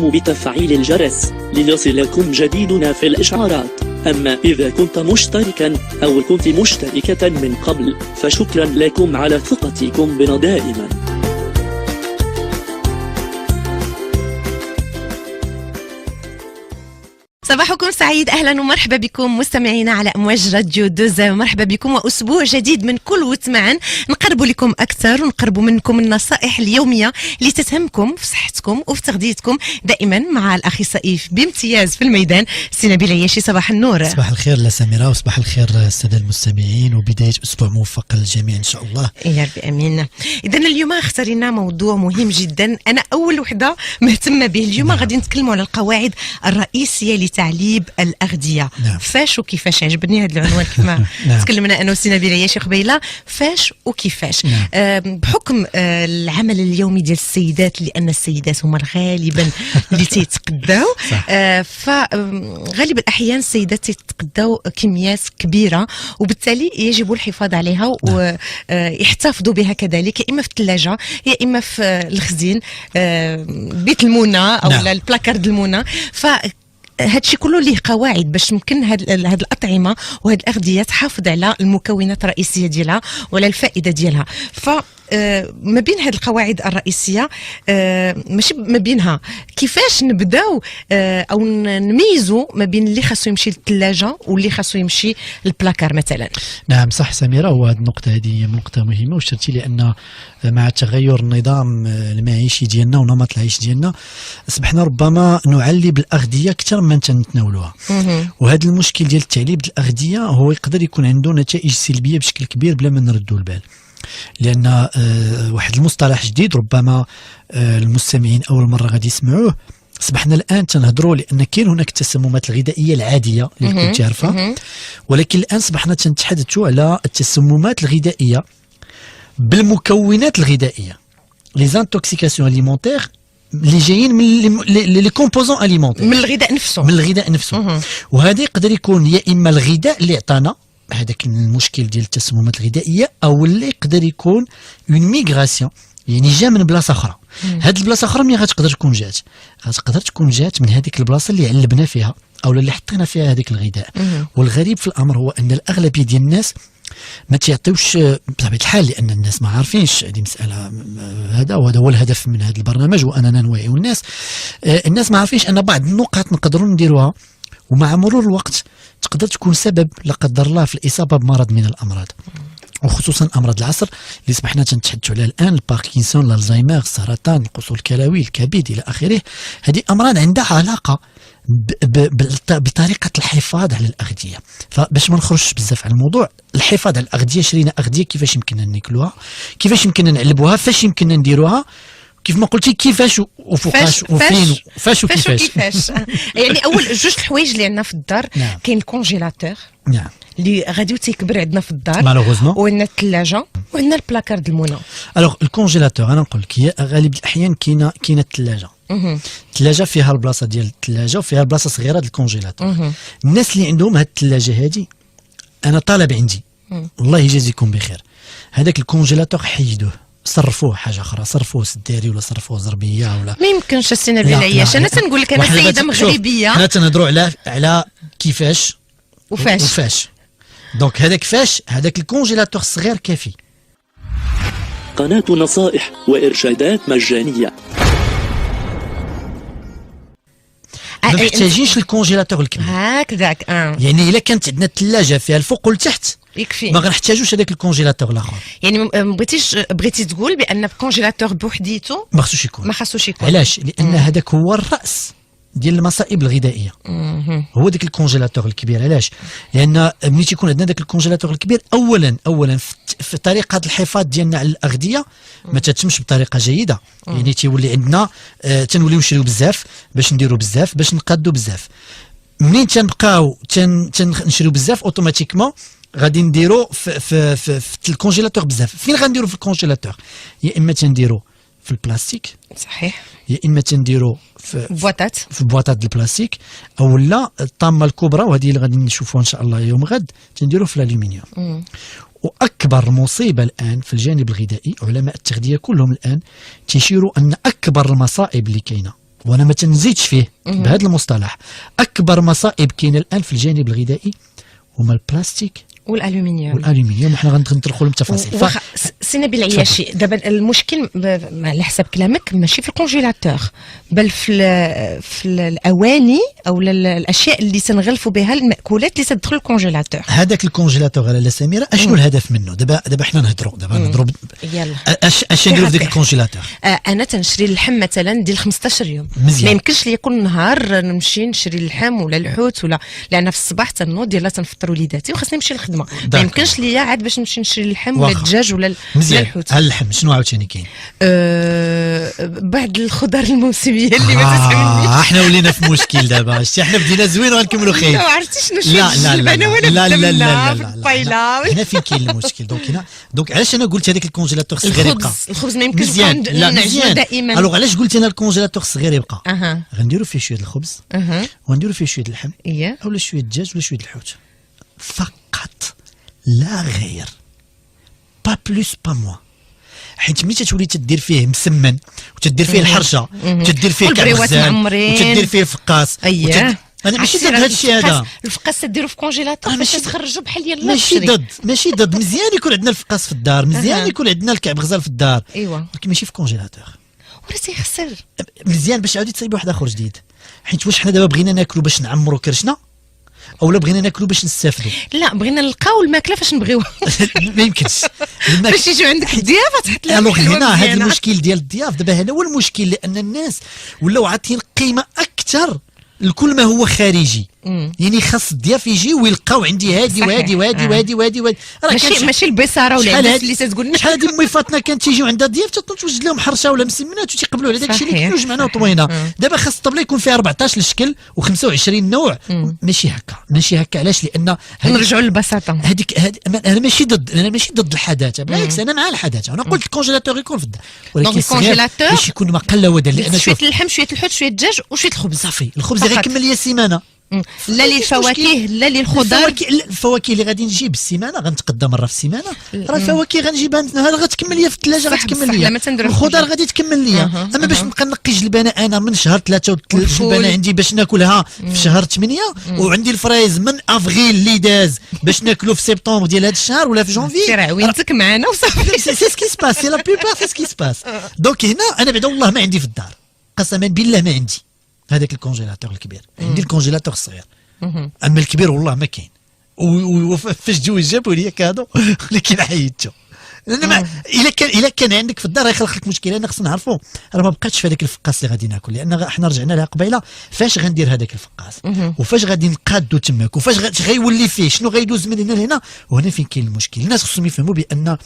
قم بتفعيل الجرس ليصلكم جديدنا في الإشعارات. أما إذا كنت مشتركا أو كنت مشتركة من قبل فشكرا لكم على ثقتكم بنا دائما. صباحكم سعيد، اهلا ومرحبا بكم مستمعينا على امواج راديو دوزا. مرحبا بكم واسبوع جديد من كل وتمعن نقربوا لكم اكثر ونقربوا منكم النصائح اليوميه اللي تسهمكم في صحتكم وفي تغذيتكم دائما مع الاخصائي بامتياز في الميدان سي نبيل عياشي. صباح النور. صباح الخير لسميرة وصباح الخير الساده المستمعين وبدايه اسبوع موفق للجميع ان شاء الله. يا ربي امين. اذا اليوم اختارينا موضوع مهم جدا، انا اول وحده مهتمه به اليوم. غادي نتكلموا على القواعد الرئيسيه لتعليب الاغذيه. فاش وكيفاش؟ عجبني هذا العنوان كيف ما تكلمنا انا وسي نبيل عياشي قبيله. فاش وكيفاش؟ بحكم العمل اليومي ديال السيدات، لان السيدات هما غالبا اللي تيتقداو، فغالب الاحيان السيدات تيتقداو كميات كبيره، وبالتالي يجب الحفاظ عليها ويحتفظوا بها كذلك، يا اما في الثلاجه يا اما في الخزين، بيت المونه او البلاكارد المونه. هادشي كله ليه قواعد باش يمكن هاد الاطعمه وهاد الاغذيه تحافظ على المكونات الرئيسيه ديالها وعلى الفائده ديالها. ما بين هاد القواعد الرئيسيه ماشي ما بينها كيفاش نبداو او نميزوا ما بين اللي خاصو يمشي للثلاجه واللي خاصو يمشي للبلاكار مثلا. نعم صح سميرة، وهذه النقطه هذه نقطه مهمه، وشرتي لان مع تغير النظام المعيشي ديالنا ونمط العيش ديالنا اصبحنا ربما نعلب الاغذيه اكثر من تناولوها، وهذا المشكل ديال تعليب الاغذيه هو يقدر يكون عنده نتائج سلبيه بشكل كبير بلا ما نردوا البال. لان واحد المصطلح جديد ربما المستمعين اول مره غادي يسمعوه، اصبحنا الان تنهضروا لان كاين هناك التسممات الغذائيه العاديه اللي كنت عارفه، ولكن الان اصبحنا تنتحدثوا على التسممات الغذائيه بالمكونات الغذائيه، لي زانتوكسيكاسيون اليمونتير اللي جايين من لي كومبوزون اليمونتير، من الغذاء نفسه. وهذا يقدر يكون يا اما الغذاء اللي عطانا هذاك المشكل ديال التسممات الغذائيه، او اللي يقدر يكون اون ميغراسيون، يعني جا من بلاصه اخرى. هاد البلاصه اخرى ملي غتقدر تكون جات من هذيك البلاصه اللي علبنا فيها او اللي حطينا فيها هذاك الغذاء. والغريب في الامر هو ان الاغلبيه ديال الناس ما تعطيوش بطبيعه الحال، لان الناس ما عارفينش هذه مساله. هذا هو الهدف من هذا البرنامج، واننا نوعيو الناس ما عارفينش ان بعض النقاط نقدروا نديروها، ومع مرور الوقت تقدر تكون سبب لا قدر الله في الاصابه بمرض من الامراض، وخصوصا امراض العصر اللي صبحنا تنتحدثوا عليها الان، الباركنسون، الزهايمر، السرطان، القصور الكلوي، الكبد الى اخره. هذه امراض عندها علاقه بطريقه الحفاظ على الاغذيه. فباش ما نخرجش بزاف على الموضوع، الحفاظ على الاغذيه، شرينا اغذيه كيفاش يمكننا ناكلوها، كيفاش يمكننا نعلبوها، فاش يمكننا نديروها، كيف ما قلتي كيفاش وفوقاش وفين، فاش وكيفاش. يعني اول جوج الحوايج اللي عندنا في الدار، كاين الكونجيلاتور اللي غادي تيكبر عندنا في الدار مالوغوزمون، وعندنا الثلاجه وعندنا البلاكارد المونه. الوغ الكونجيلاتور انا نقول لك هي غالب الاحيان كاينه الثلاجه. الثلاجه فيها البلاصه ديال الثلاجه وفيها البلاصه صغيره ديال الكونجيلاتور. الناس اللي عندهم هاد الثلاجه هادي انا طالب عندي، الله يجازيكم بخير، هذاك الكونجيلاتور حيدوه، صرفوه حاجه اخرى، صرفوه سداري ولا صرفوه زربيه ولا ما يمكنش. السي نبيل عياش، انا تنقول لك انا سيده مغربيه، حنا تنهضروا على كيفاش وفاش. دونك هذاك فاش، هذاك الكونجيلاتور الصغير كافي. قناه نصائح وارشادات مجانيه. ما محتاجينش الكونجيلاتور الكبير هكذاك. يعني الا كانت عندنا الثلاجه فيها الفوق والتحت يكفي، ما غنحتاجوش هذاك الكونجيلاتور الاخر. يعني بغيتي تقول بان الكونجيلاتور بوحديته ما خصوش يكون. علاش؟ لان هذاك هو الراس ديال المصائب الغذائيه. هو داك الكونجيلاتور الكبير. علاش؟ لان ملي تيكون عندنا داك الكونجيلاتور الكبير، اولا في طريقه الحفاظ ديالنا على الاغذيه ما تتمش بطريقه جيده. يعني تيولي عندنا تنوليو نشريو بزاف باش نديرو بزاف باش نقادو بزاف. منين تنبقاو نشريو بزاف اوتوماتيكمون غادي نديرو في الكونجيلاتور بزاف. فين غنديرو في الكونجيلاتور؟ يا اما تنديرو في البلاستيك، صحيح، يا اما تنديرو في بواطات البلاستيك، او لا الطامه الكبرى وهذه اللي غادي نشوفوها ان شاء الله يوم غد تنديرو في الالومنيوم. واكبر مصيبه الان في الجانب الغذائي، علماء التغذيه كلهم الان تيشيروا ان اكبر المصائب اللي كاينه وانا ما تنزيدش فيه بهذا المصطلح. اكبر مصائب كاينه الان في الجانب الغذائي هما البلاستيك والالومنيوم، وحنا غندخلوا للتفاصيل. سي نبيل العياشي، دابا المشكل على حسب كلامك ماشي في الكونجيلاتور، بل في الاواني او الاشياء اللي تنغلفوا بها الماكولات اللي تدخل الكونجيلاتور. هذاك الكونجيلاتور على سميره اشنو الهدف منه؟ دابا حنا نهضروا يلا اش نديروا في ديك الكونجيلاتور؟ انا تنشري اللحم مثلا ديال 15 يوم، مزيان. ما يمكنش لي كل نهار نمشي نشري اللحم ولا الحوت ولا، لان في الصباح تنوض يلا تنفطر وليداتي وخاصني نمشي للخدمه، ما يمكنش ليا عاد باش نمشي نشري اللحم ولا الدجاج ولا الحوت. اللحم شنو عاوتاني كاين؟ بعض الخضر الموسميه اللي ما تتعملنيش. احنا ولينا في مشكل دابا، شتي حنا بدينا زوين وغنكملوا خير. لا عرفتي شنو شويه لا لا هنا فين كاين المشكل. دونك علاش انا قلت هذاك الكونجيلاتور الصغير يبقى الخبز ما يمكنش نعجنو دائما. الوغ علاش قلت انا الكونجيلاتور الصغير يبقى؟ غنديروا فيه شويه الخبز ونديروا فيه شويه اللحم اولا شويه الدجاج ولا شويه الحوت فقط لا غير، با بلوس با موان. حيت ملي تتولي تدير فيه مسمن وتدير فيه الحرشه وتدير فيه كرزان وتدير فيه الفقاص انا ماشي ضد هذا الشيء هذا. الفقاص تديرو في كونجيلاتور باش تخرجوا بحال يلا ماشي ضد مزيان يكون عندنا الفقاص في الدار، مزيان يكون عندنا الكعب غزال في الدار، ولكن ماشي في كونجيلاتور. ولا تيخسر مزيان باش عاودي تصايبي واحد اخر جديد. حيت واش حنا دابا بغينا ناكلوا باش نعمروا كرشنا اولا بغينا ناكلوا باش نستافدوا؟ لا بغينا نلقاو الماكله فاش نبغيوها. ما يمكنش باش يجيو عندك الضيافه تحط لها الوغ هنا هذا المشكل ديال الضياف. دابا هذا هو المشكل، لان الناس ولاو عاطين قيمه اكثر لكل ما هو خارجي. يعني خاص الضياف يجي ويلقاو عندي هادي وهادي وهادي وهادي وهادي ماشي البصاره ولا الناس اللي تقول شحال هادي مي فاطمه كانت تيجيو عندها ضياف توجد لهم حرشه ولا مسمنات وتيقبلوا على داك الشيء اللي كيلو جمعنا وطوينا. دابا خاص الطبله يكون فيها 14 الشكل و25 نوع. ماشي هكا علاش؟ لان نرجعوا للبساطه. هذيك انا ماشي ضد الحداثه، بالعكس انا مع الحداثه. انا قلت الكونجيلاتور يكون في الدار، ولكن الكونجيلاتور باش يكون ما قل ودل. لان شويه اللحم شويه الحوت شويه الدجاج وشويه الخبز صافي. الخبز غيكمل لي سيمانه، لا للفواكه لا للخضر. الفواكه اللي غادي نجيب السيمانه غنتقدى مره في السيمانه، راه الفواكه غنجيبها غتكمل لي في الثلاجه، غتكمل لي الخضر غادي تكمل لي. اما باش نبقى نقي جلبانه انا من شهر 3 والجلبانه عندي باش ناكلها في شهر 8 وعندي الفرايز من افريل اللي داز باش ناكلو في سبتمبر ديال هذا الشهر ولا في جونفي. سير عوينتك معنا وصافي. سي سكي سباس، سي لا بلوبار سي سكي سباس. دونك هنا انا بعدا والله ما عندي في الدار، قسما بالله ما عندي هذاك الكونجيلاتور الكبير. عندي الكونجيلاتور الصغير، اما الكبير والله ما كاين. وفاش جاو جابوا لي كادو ولكن حيدته. لان الا كان عندك في الدار غيخلق لك مشكله. انا خصنا نعرفوا راه ما بقاتش في هذاك الفقاس اللي غادي ناكل، لان حنا رجعنا لها قبيله فاش غندير هذاك الفقاس وفاش غادي نقادو تماك وفاش غيولي فيه شنو غيدوز من هنا لهنا. وهنا فين كاين المشكل. الناس خصهم يفهموا بان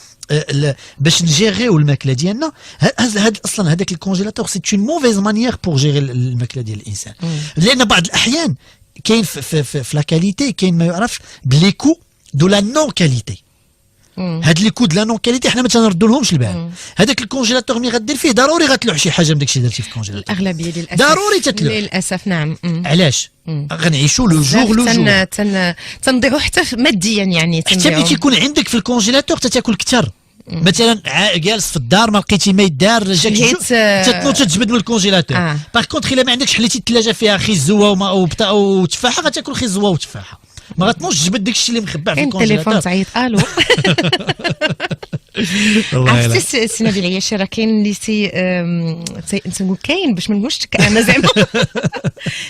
باش نجيريو الماكله ديالنا اصلا هذاك الكونجيلاتور سي اون موفيز مانيير بور جيري الماكله ديال الانسان. لان بعض الاحيان كاين في لا كاليتي كاين ما يعرف بليكو دو لا نون كاليتي. هاد لي كود لا نون كاليتي حنا ما تنردوا لهمش البال. هذاك الكونجيلاتور ملي غدير فيه ضروري غتلوح شي حاجه من داك الشيء درتي في الكونجيلاتور. الاغلبيه للاسف ضروري تتلوح للاسف. نعم. علاش؟ غنعيشوا لو جور تنضيعوا حتى ماديا. يعني حتى ملي تيكون عندك في الكونجيلاتور تاكل كثر. مثلا جالس في الدار ما لقيتي ما يدار جاك تتنوض تجبد من الكونجيلاتور. باغ كونطخ الا ما عندكش حليتي الثلاجه فيها خيزوه وتفاحه غتاكل خيزوه وتفاحه، ما غتنوضش تجبد داك الشيء اللي مخبع في الكونجيلاتور. التليفون تعيط الو. عرفتي سي نبيل العياشي راه كاين اللي تنقول كاين باش ما نقولش انا زعما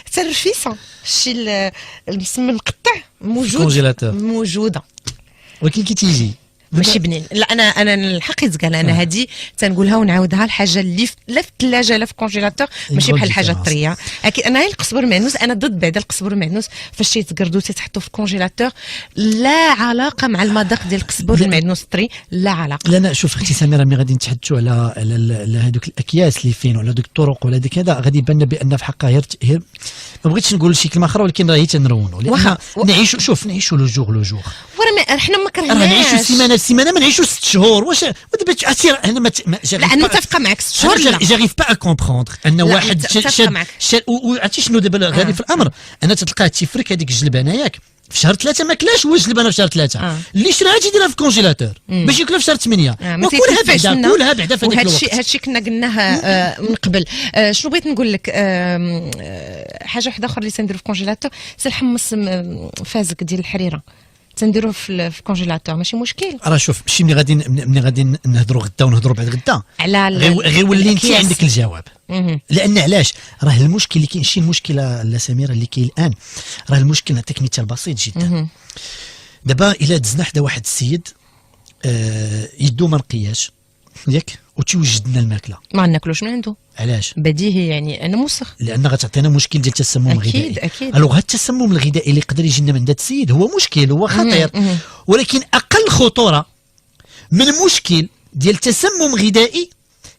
حتى الرفيسه الشيء المسمن مقطع موجوده ولكن كي تيجي ماشي بنين. لا انا الحق يتقال انا هذه تنقولها ونعاودها الحاجه اللي لا في الثلاجه لا في الكونجيلاتور ماشي بحال الحاجه الطريه. اكيد انا هاي القزبر المعنوس انا ضد بعدا القزبر المعنوس فاش تيتقردو تيتحطوا في الكونجيلاتور. لا علاقه مع المذاق ديال القزبر المعنوس الطري، لا علاقه. لا شوف اختي سميره ملي غادي نتحدثوا على هذوك الاكياس اللي فين ولا دوك الطرق ولا ديك هذا غادي يبان بان في حقها هي ما بغيتش نقول شي كلمه اخرى ولكن راه هي تنرونوا لان نعيشوا لو جور ورا حنا ما كرهناش نعيشوا سيمانه ما نعيشوا 6 شهور. واش ودابا اثير انا ما لا انا متفقه معك 6 شهور. لا جاريف با كومبروندر ان واحد عرفتي شنو دابا غادي في الامر. انا تلقاه تيفرك هذيك الجلبانه ياك في شهر 3 ما كلاش واش البنه في شهر 3 اللي شراها تيديرها في الكونجيلاتور باش ياكلها في شهر 8 وكلها بعدا في هذاك الوقت. هادشي كنا قلناه من قبل. شنو بغيت نقول لك، حاجه واحده اخرى اللي تنديرو في الكونجيلاتور سي الحمص فازك ديال الحريره، تنديروه في الكونجيلاتور ماشي مشكل. راه شوف ماشي ملي غادي نهضروا غدا ونهضروا بعد غدا غير ولي انت عندك الجواب. لان علاش راه المشكل اللي كاين، شي المشكله لا سميره اللي كاين الان، راه المشكل نعطيك مثال بسيط جدا. دابا الا دزنا حدا واحد السيد يدو ما نقياش ياك وتيوجد لنا الماكله ما ناكلوش من عنده، علاش؟ بديهي يعني انا موسخ، لان غتعطينا مشكل ديال التسمم الغذائي. اكيد الوغ هذا التسمم الغذائي اللي يقدر يجينا من ذات السيد هو مشكل، هو خطير، ولكن اقل خطوره من مشكل ديال التسمم الغذائي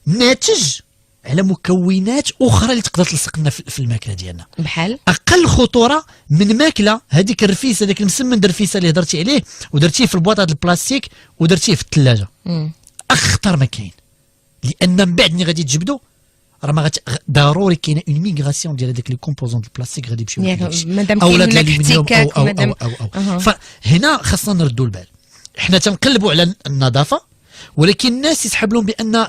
ناتج على مكونات اخرى اللي تقدر تلصق لنا في الماكله ديالنا. بحال اقل خطوره من ماكله هذيك الرفيسه، هذاك المسمن الرفيسه اللي هضرتي عليه ودرتيه في البواطه البلاستيك ودرتيه في الثلاجه، اخطر ما كاين. لان من بعد ملي غادي تجبدو راه ما ضروري كاينه اون ميغراسيون ديال هذاك لي كومبوزون دو البلاستيك غادي يمشيو مادام كاين هناك احتكاك مادام فهنا خاصنا نردوا البال. حنا تنقلبوا على النظافه، ولكن الناس يسحب لهم بان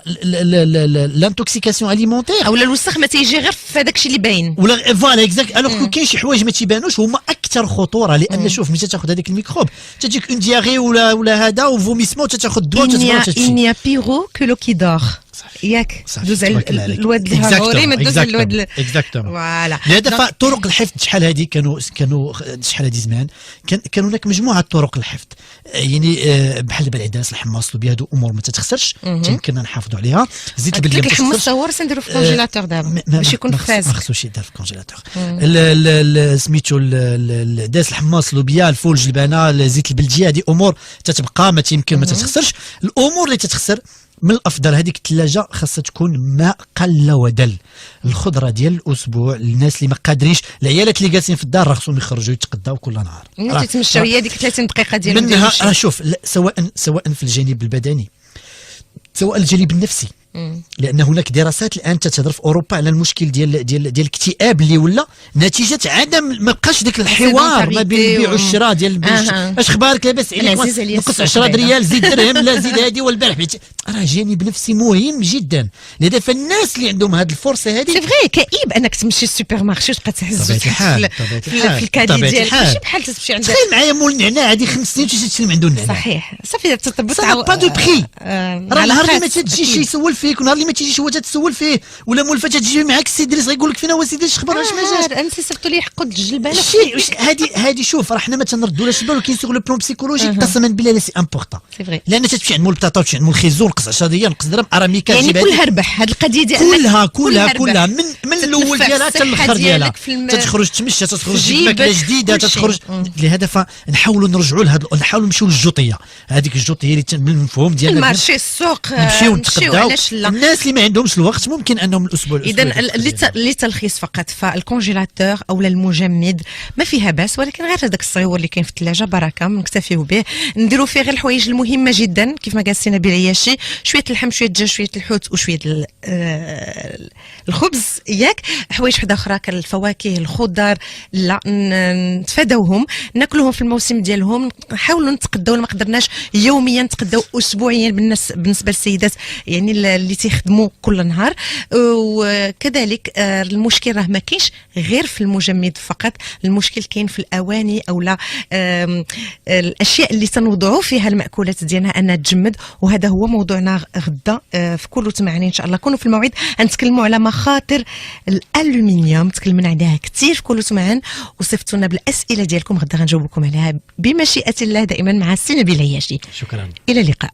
لانتوكسيكاسيون اليمونتير اولا الوسخ ما تيجي غير في هذاك الشيء اللي باين، ولا فوالا اكزاكت. الوغ كاين شي حوايج ما تيبانوش هما اكثر خطوره، لان شوف ملي تاخذ هذاك الميكروب تجيك اون دياغي ولا هذا وفوميسمون، تاخذ الدواء وتتبرد. إنيا بيرو كو لو كي دور ياك دوز الواد الهاروري ما دوز الواد اكزاكتومون. فوالا لهذا طرق الحفظ شحال هذه كانوا شحال هذه زمان كان هناك مجموعه طرق الحفظ، يعني بحال دابا العداس الحماص لوبيا هادو امور ما تتخسرش يمكننا نحافظوا عليها. زيت البلديه ما تتخسرش. الحمص تصور نديرو في الكونجيلاتور دابا باش يكون فاسد، ما خصوش يدار في الكونجيلاتور. سميتو العداس الحماص لوبيا الفول الجلبانه زيت البلديه، هذه امور تتبقى ما يمكن ما تتخسرش. الامور اللي تتخسر من الافضل هذيك الثلاجه خاصها تكون ماء قل ودل. الخضره ديال الاسبوع الناس اللي ما قادرينش، العيالات اللي جالسين في الدار راه خصهم يخرجوا يتقداو كل نهار، تتمشاو هي ديك 30 دقيقه ديالهم منها. راه شوف سواء في الجانب البدني سواء الجانب النفسي، لان هناك دراسات الان تتهضر في اوروبا على المشكل ديال الاكتئاب اللي ولا نتيجه عدم ما بقاش ديك الحوار ما بين البيع والشراء ديال اش اخبارك لاباس عليك نقص 10 ريال زيد درهم لا زيد هذه والبارح راه جانب نفسي مهم جدا. لذا فالناس اللي عندهم هذه الفرصه هذه سي فغي كئيب انك تمشي للسوبر مارشي وتبقى تهز في الكادي ديالك ماشي بحال تمشي عند تخيل معايا مول النعناع هذه 5 سنين تشري من عنده النعناع. صحيح صافي تطبط با دو بخي. راه نهار اللي ما تجي شي يسول فيك ونهار اللي ما تيجيش هو تتسول فيه ولا مولفه تجي معاك السيد اللي غيقول لك فينا هو سيدي اش خبر اش ما جاش انت سيرتو لي يحقوا الجلبانه هذه شوف راه حنا ما تنردولاش البال، ولكن سوغ لو بلون بسيكولوجيك قسما بالله سي امبورطون. سي فري لان تمشي عند مول البطاطا وتمشي عند مول الخيزون نقص 10 ريال نقص درهم اراميكا يعني كلها ربح هذه القضيه ديال كلها من الاول ديالها حتى الاخر ديالها تتخرج تمشي تخرج ماكله جديده تتخرج. لهذا فنحاولوا نرجعوا لهذا، نحاولوا نمشيو للجوطيه، هذيك الجوطيه اللي بالمفهوم ديالنا المارشي السوق نمشيو نتقداو. الناس اللي ما عندهمش الوقت ممكن انهم الاسبوع اذا لتلخيص فقط فالكونجيلاتور او المجمد ما فيها باس، ولكن غير هذاك الصغيور اللي كاين في الثلاجه بركه نكتفيو به، نديروا فيه غير الحوايج المهمه جدا كيف ما قال سي نبيل عياشي، شويه اللحم شويه الدجاج شويه الحوت وشويه الخبز ياك. حوايج وحده اخرى كالفواكه الخضر لا نتفاداوهم، ناكلوهم في الموسم ديالهم، نحاولوا نتقداو ما قدرناش يوميا نتقداو اسبوعيا بالنسبه للسيدات يعني اللي تيخدموا كل نهار. وكذلك المشكل راه ما كاينش غير في المجمد فقط، المشكل كاين في الاواني او لا الاشياء اللي تنوضعوا فيها الماكولات ديالنا انها تجمد، وهذا هو موضوعنا غدا في كل تمعني ان شاء الله. كونوا في الموعد نتكلموا على مخاطر الالومنيوم، تكلمنا عليها كثير في كل تمعن، وصفتونا بالاسئله ديالكم غدا غنجاوب لكم عليها بمشيئه الله دائما مع السي نبيل عياشي. شكرا، الى اللقاء.